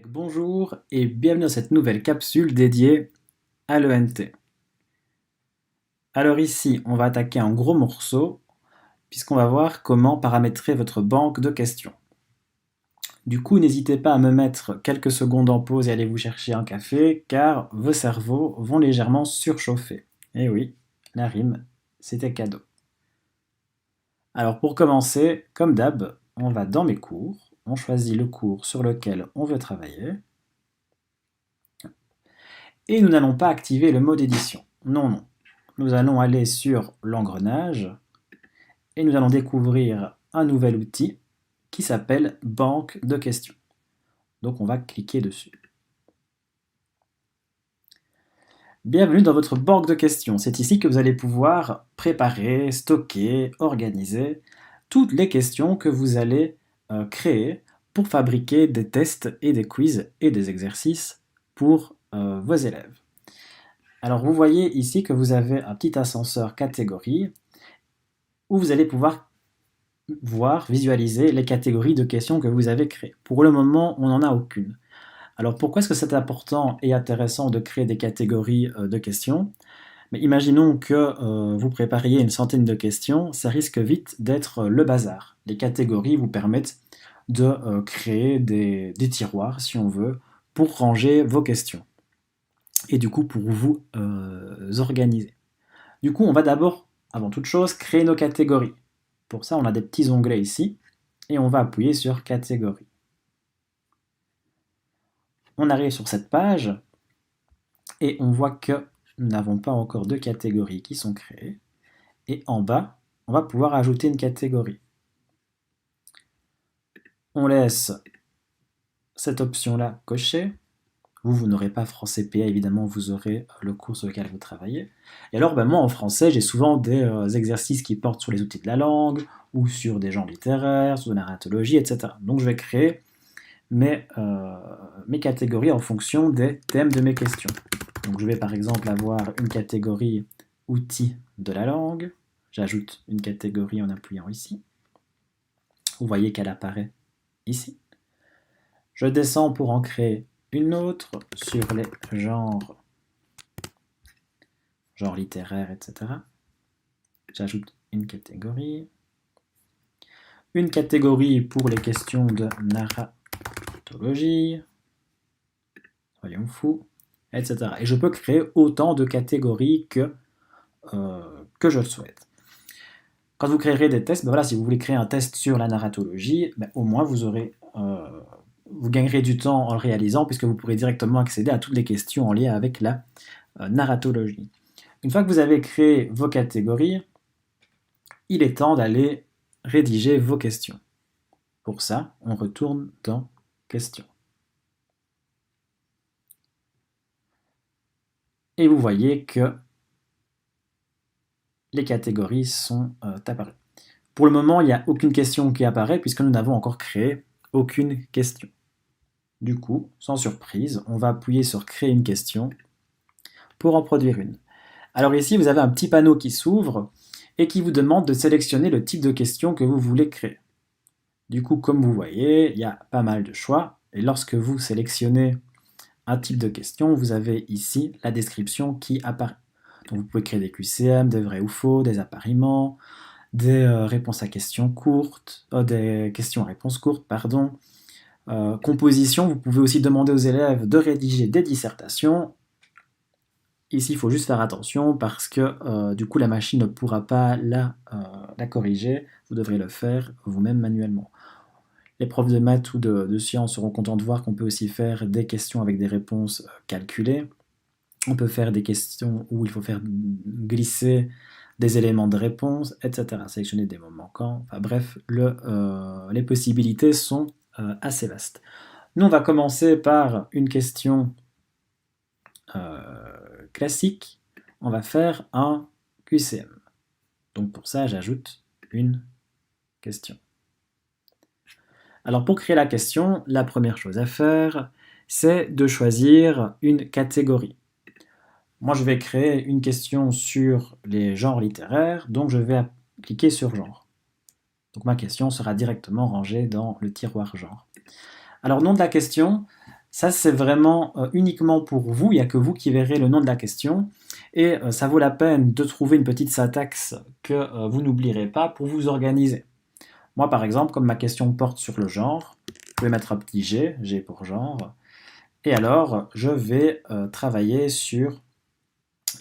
Bonjour et bienvenue dans cette nouvelle capsule dédiée à l'ENT. Alors ici, on va attaquer un gros morceau puisqu'on va voir comment paramétrer votre banque de questions. Du coup, n'hésitez pas à me mettre quelques secondes en pause et aller vous chercher un café car vos cerveaux vont légèrement surchauffer. Et oui, la rime, c'était cadeau. Alors pour commencer, comme d'hab, on va dans mes cours, on choisit le cours sur lequel on veut travailler. Et nous n'allons pas activer le mode édition. Non, non. Nous allons aller sur l'engrenage et nous allons découvrir un nouvel outil qui s'appelle banque de questions. Donc on va cliquer dessus. Bienvenue dans votre banque de questions. C'est ici que vous allez pouvoir préparer, stocker, organiser toutes les questions que vous allez créer pour fabriquer des tests et des quiz et des exercices pour vos élèves. Alors vous voyez ici que vous avez un petit ascenseur catégorie où vous allez pouvoir voir, visualiser les catégories de questions que vous avez créées. Pour le moment, on n'en a aucune. Alors pourquoi est-ce que c'est important et intéressant de créer des catégories de questions? Mais imaginons que vous prépariez une centaine de questions, ça risque vite d'être le bazar. Les catégories vous permettent de créer des tiroirs, si on veut, pour ranger vos questions. Et du coup, pour vous organiser. Du coup, on va d'abord, avant toute chose, créer nos catégories. Pour ça, on a des petits onglets ici, et on va appuyer sur catégorie. On arrive sur cette page, et on voit que nous n'avons pas encore de catégories qui sont créées. Et en bas, on va pouvoir ajouter une catégorie. On laisse cette option-là cochée. Vous n'aurez pas français PA, évidemment, vous aurez le cours sur lequel vous travaillez. Et alors, moi, en français, j'ai souvent des exercices qui portent sur les outils de la langue, ou sur des genres littéraires, sur la narratologie, etc. Donc, je vais créer mes catégories en fonction des thèmes de mes questions. Donc, je vais par exemple avoir une catégorie outils de la langue. J'ajoute une catégorie en appuyant ici. Vous voyez qu'elle apparaît ici. Je descends pour en créer une autre sur les genres littéraires, etc. J'ajoute une catégorie. Une catégorie pour les questions de narratologie. Soyons fous, etc. Et je peux créer autant de catégories que je le souhaite. Quand vous créerez des tests, voilà, si vous voulez créer un test sur la narratologie, au moins vous gagnerez du temps en le réalisant puisque vous pourrez directement accéder à toutes les questions en lien avec la narratologie. Une fois que vous avez créé vos catégories, il est temps d'aller rédiger vos questions. Pour ça, on retourne dans questions. Et vous voyez que les catégories sont apparues. Pour le moment, il n'y a aucune question qui apparaît puisque nous n'avons encore créé aucune question. Du coup, sans surprise, on va appuyer sur créer une question pour en produire une. Alors ici, vous avez un petit panneau qui s'ouvre et qui vous demande de sélectionner le type de question que vous voulez créer. Du coup, comme vous voyez, il y a pas mal de choix. Et lorsque vous sélectionnez un type de question, vous avez ici la description qui apparaît. Donc vous pouvez créer des QCM, des vrais ou faux, des appariements, des réponses à questions courtes, des questions à réponses courtes, pardon. Composition, vous pouvez aussi demander aux élèves de rédiger des dissertations. Ici, il faut juste faire attention parce que du coup, la machine ne pourra pas la corriger. Vous devrez le faire vous-même manuellement. Les profs de maths ou de sciences seront contents de voir qu'on peut aussi faire des questions avec des réponses calculées. On peut faire des questions où il faut faire glisser des éléments de réponse, etc. Sélectionner des mots manquants. Enfin bref, les possibilités sont assez vastes. Nous, on va commencer par une question classique. On va faire un QCM. Donc pour ça, j'ajoute une question. Alors pour créer la question, la première chose à faire, c'est de choisir une catégorie. Moi, je vais créer une question sur les genres littéraires, donc je vais cliquer sur genre. Donc ma question sera directement rangée dans le tiroir genre. Alors, nom de la question, Ça, c'est vraiment uniquement pour vous, il n'y a que vous qui verrez le nom de la question. Et ça vaut la peine de trouver une petite syntaxe que vous n'oublierez pas pour vous organiser. Moi, par exemple, comme ma question porte sur le genre, je vais mettre un petit G, G pour genre, et alors je vais travailler sur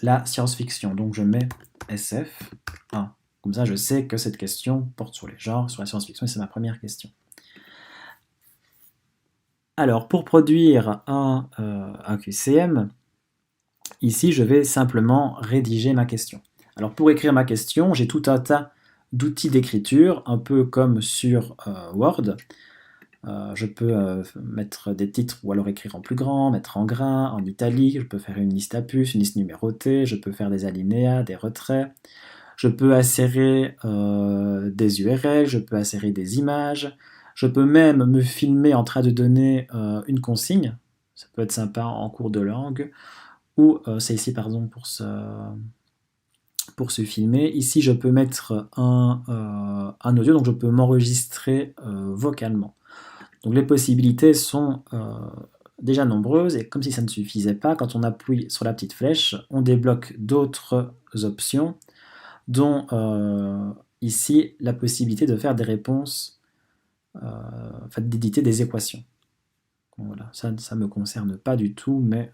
la science-fiction. Donc je mets SF 1. Comme ça, je sais que cette question porte sur les genres, sur la science-fiction, et c'est ma première question. Alors, pour produire un QCM, ici, je vais simplement rédiger ma question. Alors, pour écrire ma question, j'ai tout un tas d'outils d'écriture, un peu comme sur Word. Je peux mettre des titres ou alors écrire en plus grand, mettre en gras, en italique, je peux faire une liste à puces, une liste numérotée, je peux faire des alinéas, des retraits, je peux insérer des URL, je peux insérer des images, je peux même me filmer en train de donner une consigne, ça peut être sympa en cours de langue, ou c'est ici pardon pour se filmer. Ici je peux mettre un audio, donc je peux m'enregistrer vocalement. Donc les possibilités sont déjà nombreuses, et comme si ça ne suffisait pas, quand on appuie sur la petite flèche, on débloque d'autres options, dont ici la possibilité de faire des réponses, d'éditer des équations. Donc voilà, ça ne me concerne pas du tout, mais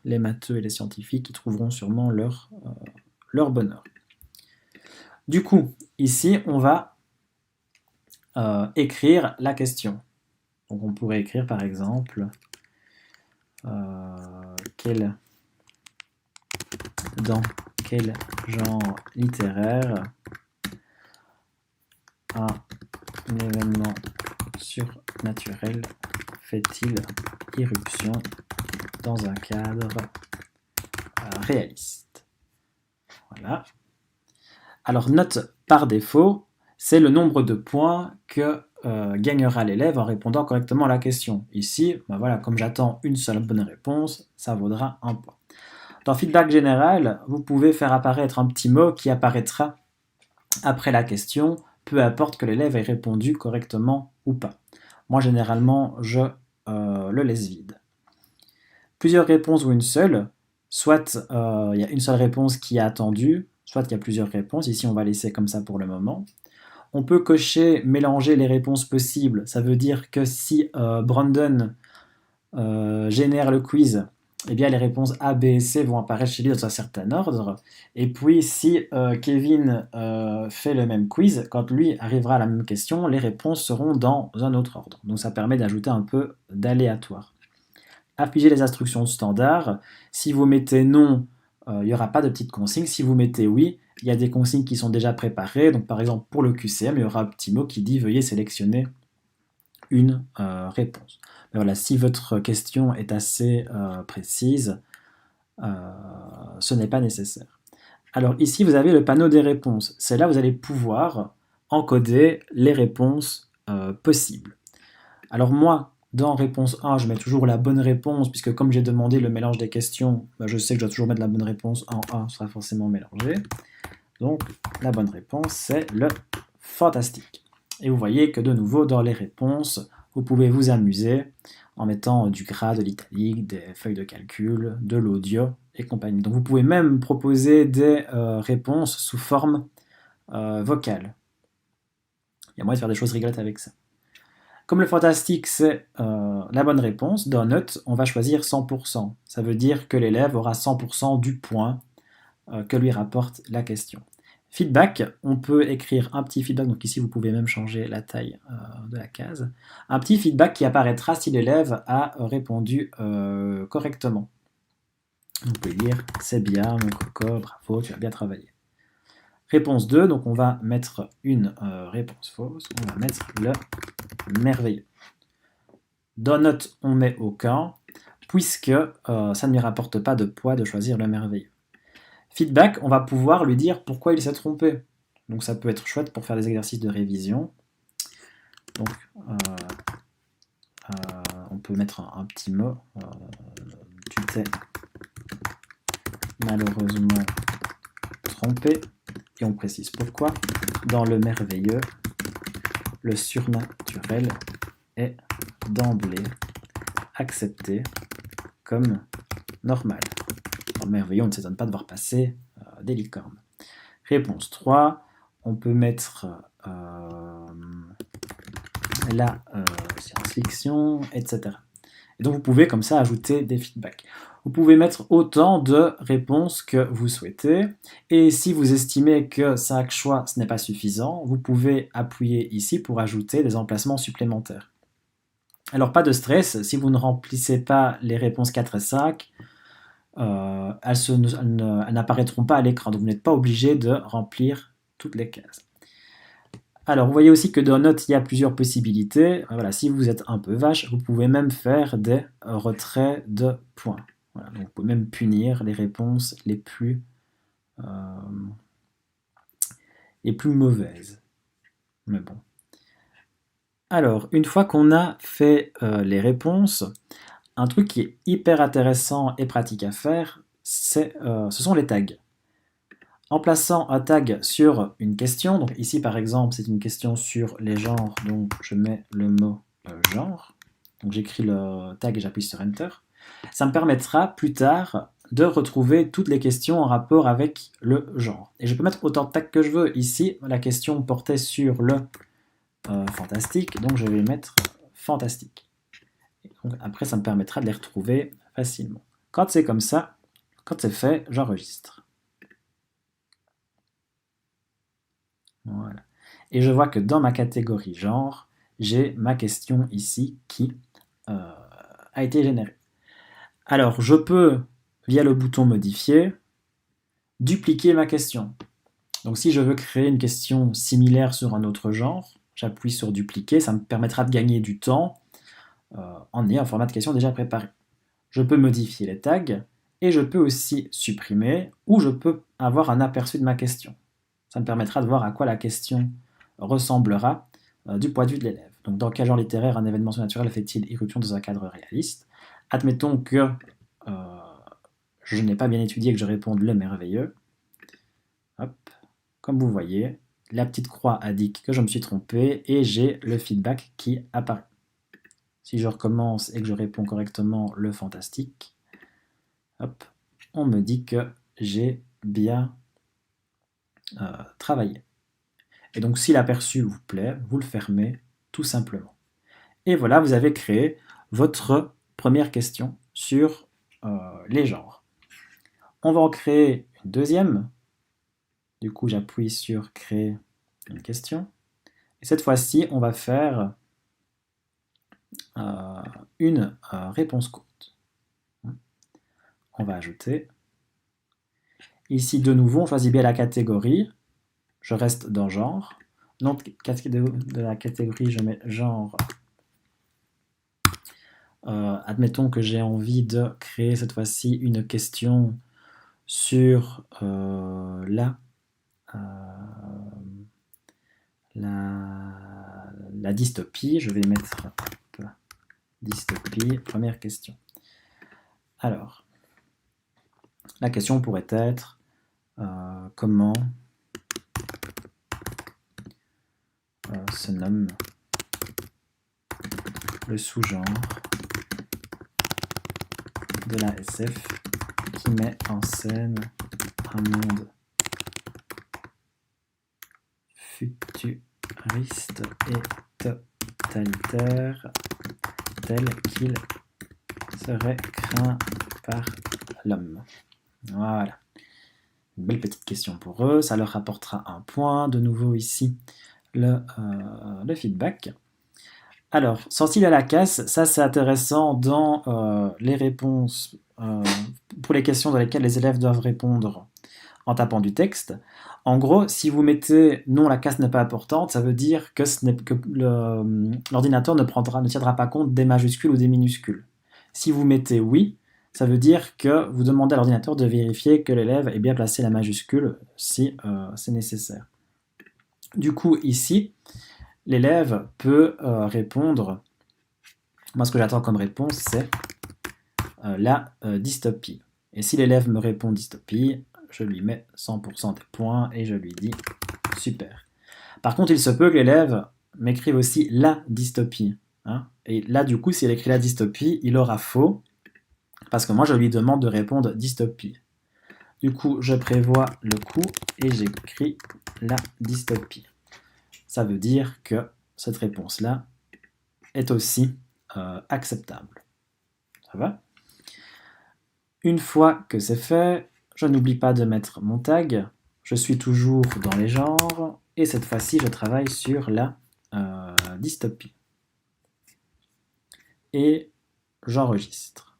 les matheux et les scientifiques y trouveront sûrement leur bonheur. Du coup, ici, on va écrire la question. Donc on pourrait écrire par exemple dans quel genre littéraire un événement surnaturel fait-il irruption dans un cadre réaliste. Voilà. Alors note par défaut, c'est le nombre de points que gagnera l'élève en répondant correctement à la question. Ici, ben voilà, comme j'attends une seule bonne réponse, ça vaudra un point. Dans feedback général, vous pouvez faire apparaître un petit mot qui apparaîtra après la question, peu importe que l'élève ait répondu correctement ou pas. Moi, généralement, je le laisse vide. Plusieurs réponses ou une seule, soit il y a une seule réponse qui est attendue, soit il y a plusieurs réponses. Ici, on va laisser comme ça pour le moment. On peut cocher, mélanger les réponses possibles. Ça veut dire que si Brandon génère le quiz, eh bien les réponses A, B et C vont apparaître chez lui dans un certain ordre. Et puis si Kevin fait le même quiz, quand lui arrivera à la même question, les réponses seront dans un autre ordre. Donc ça permet d'ajouter un peu d'aléatoire. Afficher les instructions standards. Si vous mettez non, il n'y aura pas de petite consigne. Si vous mettez oui, il y a des consignes qui sont déjà préparées. Donc par exemple pour le QCM, il y aura un petit mot qui dit veuillez sélectionner une réponse. Mais voilà, si votre question est assez précise, ce n'est pas nécessaire. Alors ici, vous avez le panneau des réponses. C'est là où vous allez pouvoir encoder les réponses possibles. Alors moi, dans réponse 1, je mets toujours la bonne réponse, puisque comme j'ai demandé le mélange des questions, je sais que je dois toujours mettre la bonne réponse en 1, sera forcément mélangé. Donc la bonne réponse, c'est le fantastique. Et vous voyez que de nouveau, dans les réponses, vous pouvez vous amuser en mettant du gras, de l'italique, des feuilles de calcul, de l'audio et compagnie. Donc vous pouvez même proposer des réponses sous forme vocale. Il y a moyen de faire des choses rigolotes avec ça. Comme le fantastique, c'est la bonne réponse, dans Note, on va choisir 100%. Ça veut dire que l'élève aura 100% du point que lui rapporte la question. Feedback, on peut écrire un petit feedback, donc ici vous pouvez même changer la taille de la case. Un petit feedback qui apparaîtra si l'élève a répondu correctement. Vous pouvez dire « c'est bien, mon coco, bravo, tu as bien travaillé ». Réponse 2, donc on va mettre une réponse fausse, on va mettre le merveilleux. Dans Note, on met aucun, puisque ça ne lui rapporte pas de poids de choisir le merveilleux. Feedback, on va pouvoir lui dire pourquoi il s'est trompé. Donc ça peut être chouette pour faire des exercices de révision. Donc on peut mettre un petit mot. Tu t'es malheureusement trompé. Et on précise pourquoi. Dans le merveilleux, le surnaturel est d'emblée accepter comme normal. Merveilleux, on ne s'étonne pas de voir passer des licornes. Réponse 3, on peut mettre la science-fiction, etc. Et donc vous pouvez comme ça ajouter des feedbacks. Vous pouvez mettre autant de réponses que vous souhaitez. Et si vous estimez que 5 choix, ce n'est pas suffisant, vous pouvez appuyer ici pour ajouter des emplacements supplémentaires. Alors pas de stress, si vous ne remplissez pas les réponses 4 et 5, elles n'apparaîtront pas à l'écran. Donc vous n'êtes pas obligé de remplir toutes les cases. Alors, vous voyez aussi que dans Notes, il y a plusieurs possibilités. Voilà, si vous êtes un peu vache, vous pouvez même faire des retraits de points. Voilà, donc vous pouvez même punir les réponses les plus mauvaises. Mais bon. Alors, une fois qu'on a fait les réponses, un truc qui est hyper intéressant et pratique à faire, ce sont les tags. En plaçant un tag sur une question, donc ici par exemple c'est une question sur les genres, donc je mets le mot genre, donc j'écris le tag et j'appuie sur Enter, ça me permettra plus tard de retrouver toutes les questions en rapport avec le genre. Et je peux mettre autant de tags que je veux. Ici, la question portait sur le fantastique, donc je vais mettre fantastique. Donc, après, ça me permettra de les retrouver facilement. Quand c'est comme ça, quand c'est fait, j'enregistre. Voilà. Et je vois que dans ma catégorie genre, j'ai ma question ici qui a été générée. Alors, je peux, via le bouton modifier, dupliquer ma question. Donc si je veux créer une question similaire sur un autre genre, j'appuie sur dupliquer, ça me permettra de gagner du temps en ayant un format de question déjà préparé. Je peux modifier les tags et je peux aussi supprimer ou je peux avoir un aperçu de ma question. Ça me permettra de voir à quoi la question ressemblera du point de vue de l'élève. Donc dans quel genre littéraire un événement surnaturel fait-il irruption dans un cadre réaliste? Admettons que je n'ai pas bien étudié et que je réponde le merveilleux. Hop. Comme vous voyez, la petite croix indique que je me suis trompé et j'ai le feedback qui apparaît. Si je recommence et que je réponds correctement le fantastique, hop, on me dit que j'ai bien travaillé. Et donc si l'aperçu vous plaît, vous le fermez tout simplement. Et voilà, vous avez créé votre première question sur les genres. On va en créer une deuxième. Du coup, j'appuie sur créer une question. Et cette fois-ci, on va faire une réponse courte. On va ajouter. Ici, de nouveau, on choisit bien la catégorie. Je reste dans genre. Nom de la catégorie, je mets genre. Admettons que j'ai envie de créer cette fois-ci une question sur la dystopie. Je vais mettre dystopie, première question. Alors, la question pourrait être comment se nomme le sous-genre de la SF qui met en scène un monde futuriste et totalitaire tel qu'il serait craint par l'homme. Voilà. Une belle petite question pour eux, ça leur rapportera un point. De nouveau ici, le feedback. Alors, sortie à la casse, ça c'est intéressant dans les réponses, pour les questions dans lesquelles les élèves doivent répondre en tapant du texte. En gros, si vous mettez non, la casse n'est pas importante, ça veut dire que l'ordinateur ne tiendra pas compte des majuscules ou des minuscules. Si vous mettez oui, ça veut dire que vous demandez à l'ordinateur de vérifier que l'élève ait bien placé la majuscule si c'est nécessaire. Du coup, ici, l'élève peut répondre, moi ce que j'attends comme réponse, c'est la dystopie. Et si l'élève me répond dystopie, je lui mets 100% des points et je lui dis super. Par contre, il se peut que l'élève m'écrive aussi la dystopie. Hein. Et là, du coup, s'il écrit la dystopie, il aura faux, parce que moi, je lui demande de répondre dystopie. Du coup, je prévois le coup et j'écris la dystopie. Ça veut dire que cette réponse-là est aussi acceptable. Ça va? Une fois que c'est fait, je n'oublie pas de mettre mon tag. Je suis toujours dans les genres. Et cette fois-ci, je travaille sur la dystopie. Et j'enregistre.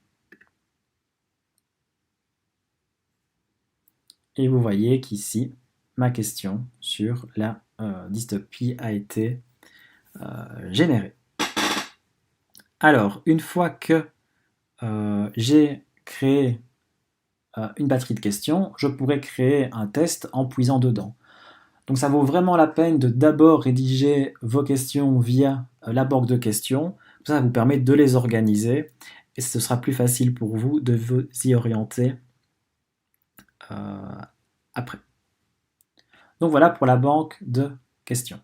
Et vous voyez qu'ici, ma question sur la dystopie a été générée. Alors, une fois que j'ai créé une batterie de questions, je pourrais créer un test en puisant dedans. Donc ça vaut vraiment la peine de d'abord rédiger vos questions via la banque de questions. Ça vous permet de les organiser et ce sera plus facile pour vous de vous y orienter après. Donc voilà pour la banque de questions.